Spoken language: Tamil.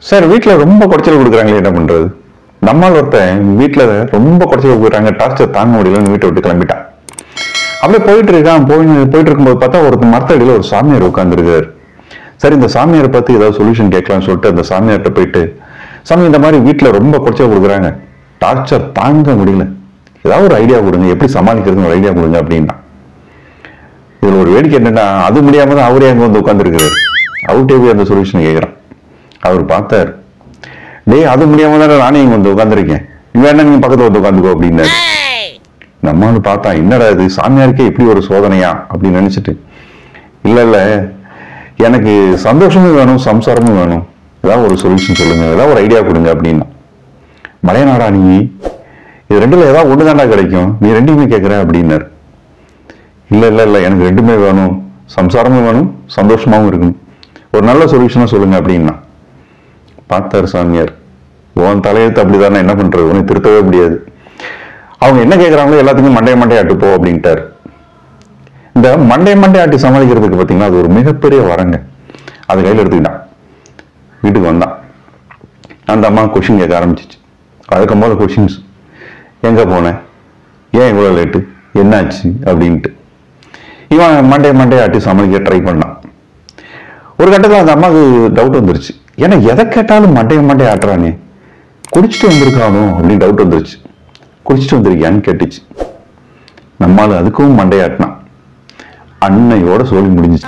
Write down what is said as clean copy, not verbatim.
சார் வீட்டில் ரொம்ப குறைச்சல் கொடுக்குறாங்களே என்ன பண்றது? நம்மால் ஒருத்தன் வீட்டில் ரொம்ப குறைச்சல் கொடுக்குறாங்க, டார்ச்சர் தாங்க முடியலன்னு வீட்டை விட்டு கிளம்பிட்டான். அப்படியே போயிட்டு இருக்கான். போயிட்டு இருக்கும்போது பார்த்தா ஒரு மரத்தடியில் ஒரு சாமியார் உட்காந்துருக்காரு. சரி, இந்த சாமியாரை பார்த்து ஏதாவது சொல்யூஷன் கேட்கலாம்னு சொல்லிட்டு அந்த சாமியார்கிட்ட போயிட்டு, சாமி இந்த மாதிரி வீட்டில் ரொம்ப குறைச்சல் கொடுக்குறாங்க, டார்ச்சர் தாங்க முடியல, ஏதாவது ஒரு ஐடியா கொடுங்க, எப்படி சமாளிக்கிறதுன்னு ஒரு ஐடியா கொடுங்க அப்படின்னா. இதுல ஒரு வேடிக்கை என்னன்னா, அது முடியாம தான் அவரே அங்க வந்து உட்காந்துருக்கிறாரு. அவர்கிட்ட போய் அந்த சொல்யூஷன் கேட்கிறான். அவர் பார்த்தாரு, டேய் அது முடியாம தான் நானே இங்க வந்து உட்காந்துருக்கேன், வேணா நீங்க பக்கத்துல வந்து உட்காந்துக்கோ அப்படின்னாரு. நம்மளும் பார்த்தா, என்னடா இது சாமியாருக்கே இப்படி ஒரு சோதனையா அப்படின்னு நினைச்சிட்டு, இல்ல இல்ல எனக்கு சந்தோஷமும் வேணும் சம்சாரமும் வேணும், ஏதாவது ஒரு சொல்யூஷன் சொல்லுங்க, ஏதாவது ஒரு ஐடியா கொடுங்க அப்படின்னா. மலையநாடா நீ, இது ரெண்டுல ஏதாவது ஒண்ணுதாண்டா கிடைக்கும், நீ ரெண்டுமே கேட்கிற அப்படின்னாரு. இல்ல இல்ல இல்ல எனக்கு ரெண்டுமே வேணும், சம்சாரமும் வேணும் சந்தோஷமாவும் இருக்கணும், ஒரு நல்ல சொல்யூஷனா சொல்லுங்க அப்படின்னா. பார்த்தாரு சாமியார், உன் தலையெழுத்து அப்படிதானே, என்ன பண்றது, உன்னை திருத்தவே முடியாது, அவங்க என்ன கேட்கறாங்களோ எல்லாத்துக்கும் மண்டைய ஆட்டு போ அப்படின்ட்டாரு. இந்த மண்டை ஆட்டி சமாளிக்கிறதுக்கு பார்த்தீங்கன்னா அது ஒரு மிகப்பெரிய வரங்க. அது கையில் எடுத்துக்கிட்டான், வீட்டுக்கு வந்தான். அந்த அம்மா கொஷின் கேட்க ஆரம்பிச்சிச்சு. அதுக்கு போது கொஷின்ஸ், எங்க போனேன், ஏன் இவ்வளோ லேட்டு, என்னாச்சு அப்படின்ட்டு இவன் மண்டைய ஆட்டி சமாளிக்க ட்ரை பண்ணான். ஒரு கட்டத்தில் அந்த அம்மாவுக்கு டவுட் வந்துருச்சு, ஏன்னா எதை கேட்டாலும் மண்டைய ஆட்டுறானே, குடிச்சிட்டு வந்திருக்கானோ அப்படின்னு டவுட் வந்துருச்சு. குடிச்சிட்டு வந்திருக்கியான்னு கேட்டுச்சு. நம்மால் அதுக்கும் மண்டையாட்டினான். அன்னையோட சொல்லி முடிஞ்சிச்சு.